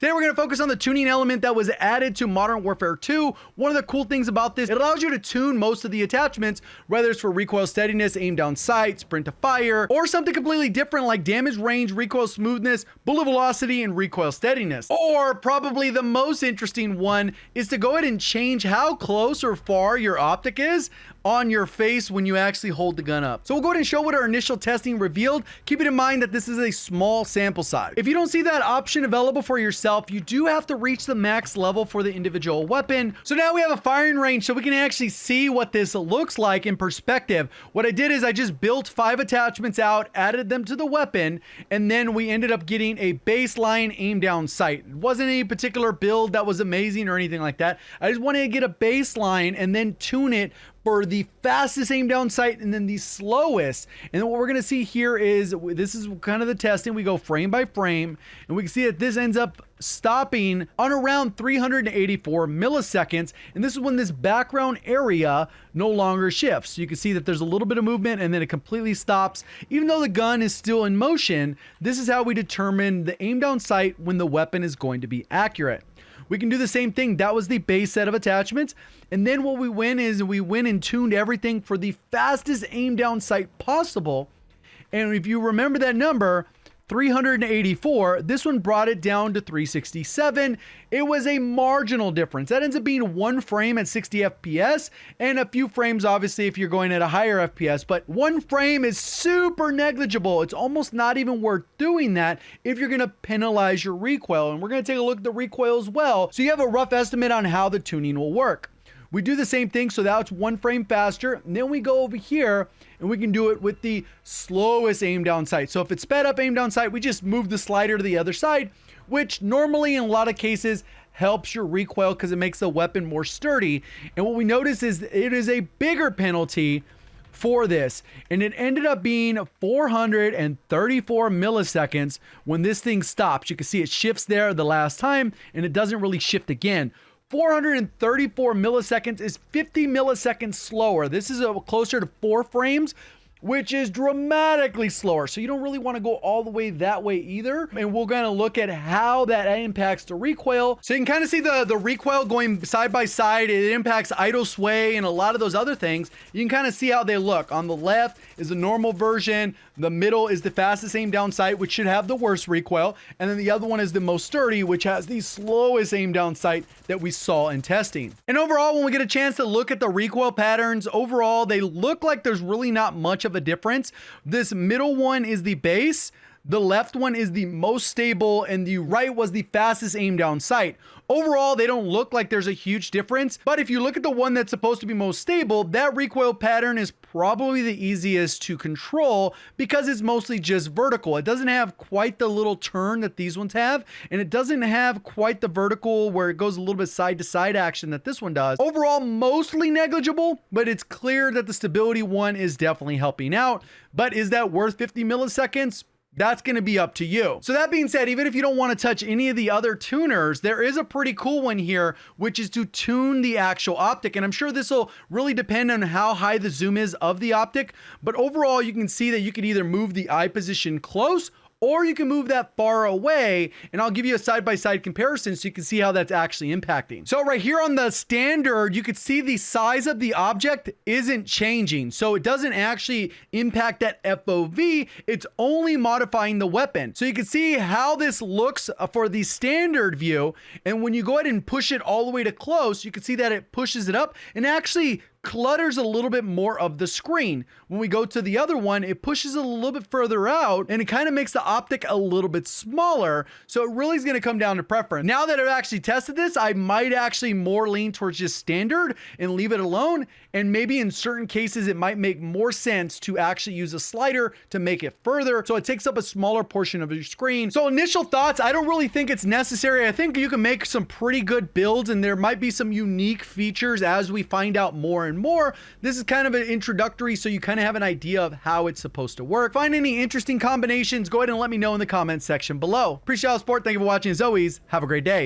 Today we're going to focus on the tuning element that was added to Modern Warfare 2. One of the cool things about this, it allows you to tune most of the attachments, whether it's for recoil steadiness, aim down sight, sprint to fire, or something completely different like damage range, recoil smoothness, bullet velocity, and recoil steadiness. Or probably the most interesting one is to go ahead and change how close or far your optic is on your face when you actually hold the gun up. So we'll go ahead and show what our initial testing revealed. Keep it in mind that this is a small sample size. If you don't see that option available for yourself, you do have to reach the max level for the individual weapon. So now we have a firing range so we can actually see what this looks like in perspective. What I did is I just built 5 attachments out, added them to the weapon, and then we ended up getting a baseline aim down sight. It wasn't any particular build that was amazing or anything like that. I just wanted to get a baseline and then tune it for the fastest aim down sight and then the slowest. And then what we're going to see here is, this is kind of the testing. We go frame by frame and we can see that this ends up stopping on around 384 milliseconds. And this is when this background area no longer shifts. So you can see that there's a little bit of movement and then it completely stops. Even though the gun is still in motion, this is how we determine the aim down sight when the weapon is going to be accurate. We can do the same thing. That was the base set of attachments. And then what we went is we went and tuned everything for the fastest aim down sight possible. And if you remember that number, 384, this one brought it down to 367. It was a marginal difference. That ends up being 1 frame at 60 FPS and a few frames, obviously, if you're going at a higher FPS, but 1 frame is super negligible. It's almost not even worth doing that if you're going to penalize your recoil. And we're going to take a look at the recoil as well, so you have a rough estimate on how the tuning will work. We do the same thing, so now it's 1 frame faster, and then we go over here and we can do it with the slowest aim down sight. So if it's sped up aim down sight, we just move the slider to the other side, which normally in a lot of cases helps your recoil because it makes the weapon more sturdy. And what we notice is it is a bigger penalty for this, and it ended up being 434 milliseconds when this thing stops. You can see it shifts there the last time and it doesn't really shift again. 434 milliseconds is 50 milliseconds slower. This is closer to 4 frames, which is dramatically slower. So you don't really want to go all the way that way either. And we're going to look at how that impacts the recoil. So you can kind of see the recoil going side by side. It impacts idle sway and a lot of those other things. You can kind of see how they look. On the left is the normal version. The middle is the fastest aim down sight, which should have the worst recoil. And then the other one is the most sturdy, which has the slowest aim down sight that we saw in testing. And overall, when we get a chance to look at the recoil patterns, overall, they look like there's really not much of a difference. This middle one is the base. The left one is the most stable and the right was the fastest aim down sight. Overall, they don't look like there's a huge difference, but if you look at the one that's supposed to be most stable, that recoil pattern is probably the easiest to control because it's mostly just vertical. It doesn't have quite the little turn that these ones have, and it doesn't have quite the vertical where it goes a little bit side to side action that this one does. Overall, mostly negligible, but it's clear that the stability one is definitely helping out. But is that worth 50 milliseconds? That's going to be up to you. So that being said, even if you don't want to touch any of the other tuners, there is a pretty cool one here, which is to tune the actual optic. And I'm sure this will really depend on how high the zoom is of the optic. But overall, you can see that you can either move the eye position close or you can move that far away, and I'll give you a side-by-side comparison so you can see how that's actually impacting. So right here on the standard, you can see the size of the object isn't changing. So it doesn't actually impact that FOV, it's only modifying the weapon. So you can see how this looks for the standard view, and when you go ahead and push it all the way to close, you can see that it pushes it up and actually clutters a little bit more of the screen. When we go to the other one, it pushes it a little bit further out and it kind of makes the optic a little bit smaller. So it really is going to come down to preference. Now that I've actually tested this, I might actually more lean towards just standard and leave it alone. And maybe in certain cases, it might make more sense to actually use a slider to make it further. So it takes up a smaller portion of your screen. So initial thoughts, I don't really think it's necessary. I think you can make some pretty good builds and there might be some unique features as we find out more and more. This is kind of an introductory, so you kind of have an idea of how it's supposed to work. Find any interesting combinations, go ahead and let me know in the comments section below. Appreciate all the support. Thank you for watching. As always, have a great day.